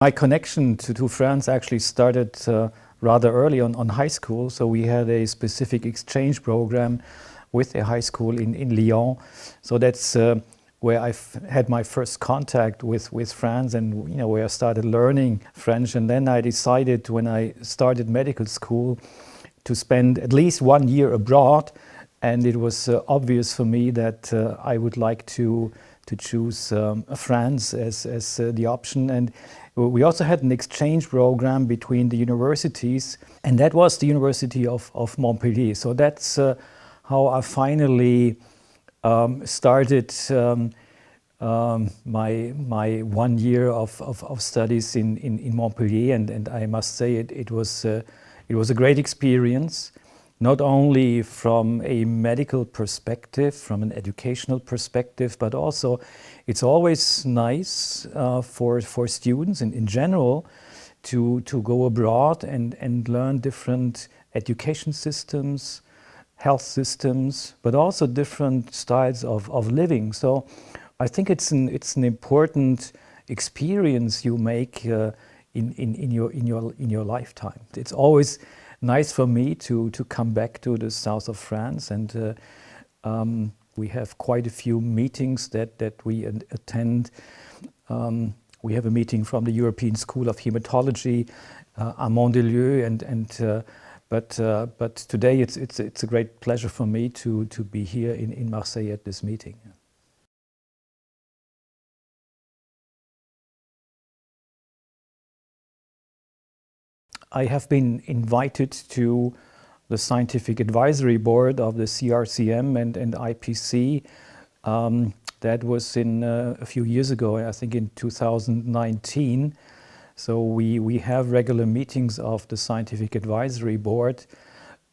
My connection to France actually started rather early on high school. So we had a specific exchange program with a high school in Lyon. So that's where I had my first contact with France, and where I started learning French. And then I decided, when I started medical school, to spend at least 1 year abroad. And it was obvious for me that I would like to choose France as the option. And we also had an exchange program between the universities, and that was the University of Montpellier. So that's how I finally started my 1 year of studies in Montpellier, and I must say it was a great experience. Not only from a medical perspective, from an educational perspective, but also it's always nice for students in general to go abroad and learn different education systems, health systems, but also different styles of living. So I think it's an important experience you make in your lifetime. It's always nice for me to come back to the south of France, and we have quite a few meetings that we attend. We have a meeting from the European School of Hematology, but today it's a great pleasure for me to be here in Marseille at this meeting. I have been invited to the scientific advisory board of the CRCM and IPC. That was a few years ago, I think in 2019. So we have regular meetings of the scientific advisory board.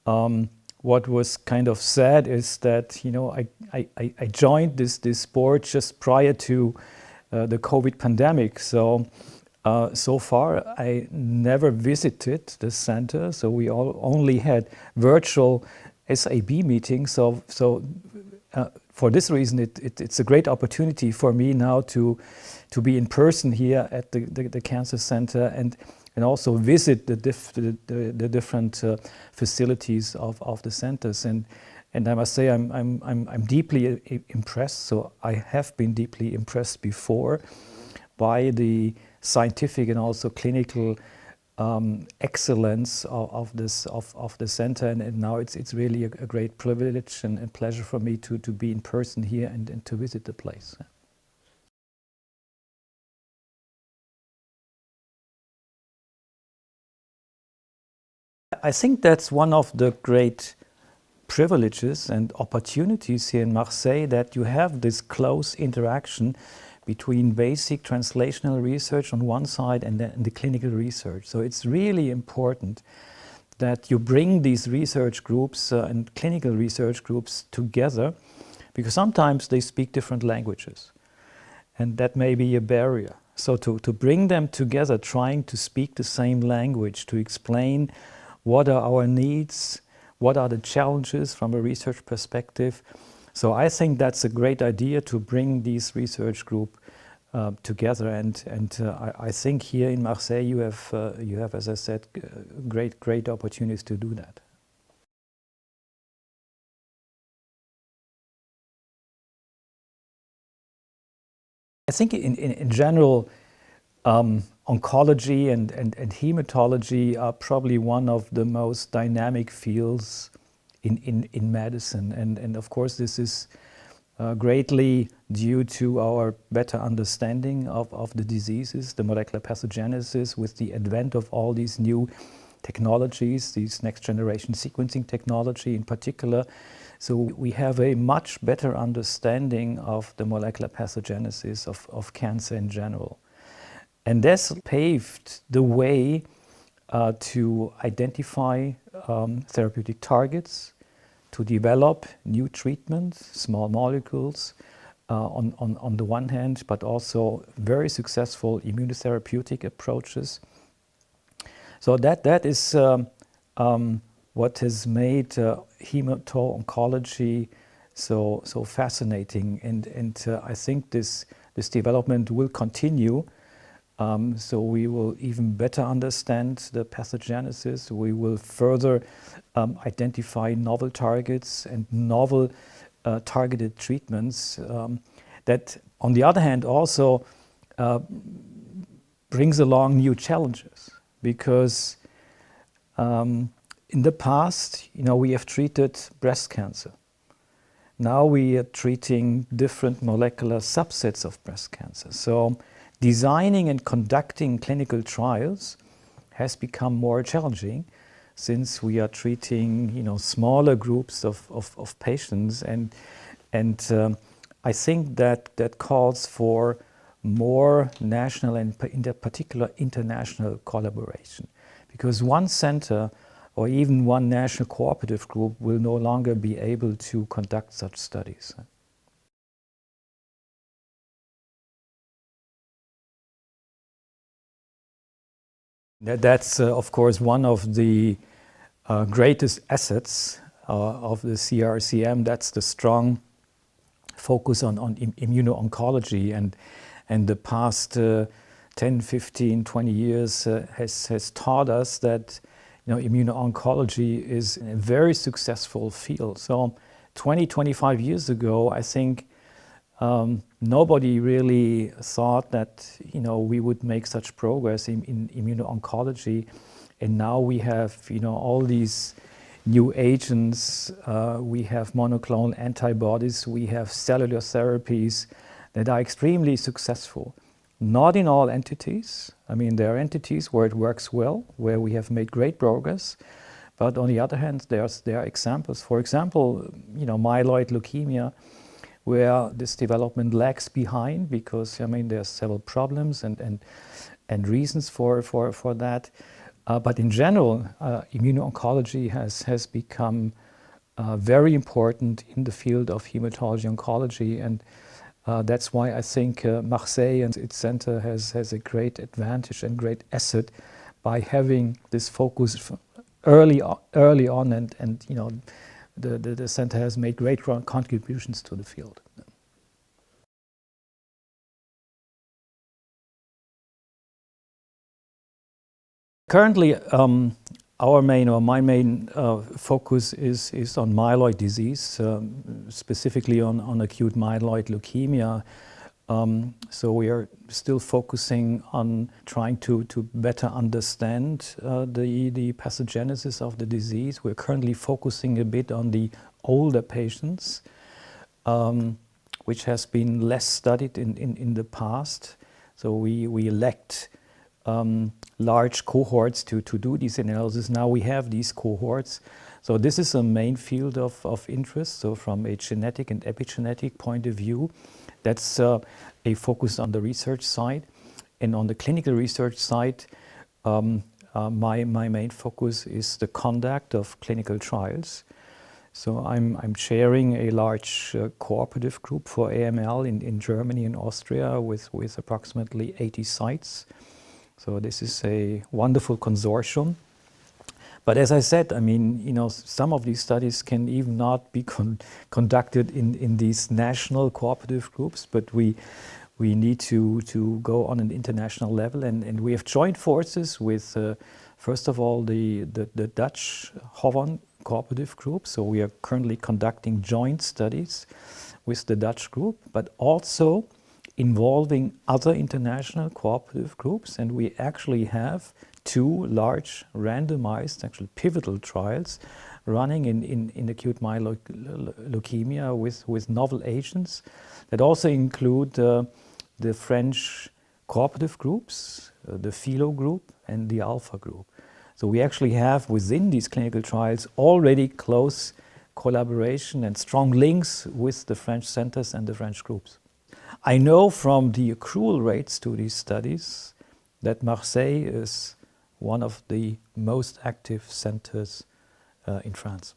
What was kind of sad is that I joined this board just prior to the COVID pandemic. So far, I never visited the center, so we only had virtual SAB meetings. So for this reason, it's a great opportunity for me now to be in person here at the cancer center and also visit the different facilities of the centers. And I must say, I'm deeply impressed. So I have been deeply impressed before by the scientific and also clinical excellence of the center, and now it's really a great privilege and pleasure for me to be in person here and to visit the place. I think that's one of the great privileges and opportunities here in Marseille, that you have this close interaction between basic translational research on one side and the clinical research. So it's really important that you bring these research groups and clinical research groups together, because sometimes they speak different languages, and that may be a barrier. So to bring them together, trying to speak the same language, to explain what are our needs, what are the challenges from a research perspective. So I think that's a great idea, to bring these research group together, and I think here in Marseille you have, as I said, great opportunities to do that. I think in general, oncology and hematology are probably one of the most dynamic fields in medicine, and of course this is greatly due to our better understanding of the diseases, the molecular pathogenesis, with the advent of all these new technologies, these next generation sequencing technology in particular. So we have a much better understanding of the molecular pathogenesis of cancer in general. And this paved the way to identify therapeutic targets, to develop new treatments, small molecules on the one hand, but also very successful immunotherapeutic approaches. So that is what has made Hemato-Oncology so fascinating, and I think this development will continue. So we will even better understand the pathogenesis. We will further identify novel targets and novel targeted treatments that, on the other hand, also brings along new challenges, because in the past, we have treated breast cancer. Now we are treating different molecular subsets of breast cancer. So designing and conducting clinical trials has become more challenging, since we are treating smaller groups of patients, and I think that calls for more national and in particular international collaboration, because one center or even one national cooperative group will no longer be able to conduct such studies. That's of course one of the greatest assets of the CRCM. That's the strong focus on immuno-oncology, and the past 10, 15, 20 years has taught us that immuno-oncology is a very successful field. So 20, 25 years ago, I think nobody really thought that we would make such progress in immuno-oncology, and now we have all these new agents. We have monoclonal antibodies, we have cellular therapies that are extremely successful. Not in all entities. I mean, there are entities where it works well, where we have made great progress. But on the other hand, there are examples. For example, myeloid leukemia, where this development lags behind because, there are several problems and reasons for that. But in general, immuno-oncology has become very important in the field of hematology oncology, and that's why I think Marseille and its center has a great advantage and great asset by having this focus early on, and the center has made great contributions to the field. Currently, my main focus is on myeloid disease, specifically on acute myeloid leukemia. So we are still focusing on trying to better understand the pathogenesis of the disease. We're currently focusing a bit on the older patients, which has been less studied in the past. So we lacked large cohorts to do these analysis. Now we have these cohorts. So this is a main field of interest. So from a genetic and epigenetic point of view, that's a focus on the research side. And on the clinical research side, my main focus is the conduct of clinical trials. So I'm chairing a large cooperative group for AML in Germany and Austria with approximately 80 sites. So this is a wonderful consortium. But as I said, some of these studies can even not be conducted in these national cooperative groups, but we need to go on an international level, and we have joined forces with, first of all, the Dutch HOVON cooperative group. So we are currently conducting joint studies with the Dutch group, but also involving other international cooperative groups, and we actually have 2 large randomized, actually pivotal trials running in acute myeloid leukemia with novel agents that also include the French cooperative groups, the Philo group and the Alpha group. So we actually have within these clinical trials already close collaboration and strong links with the French centers and the French groups. I know from the accrual rates to these studies that Marseille is one of the most active centers in France.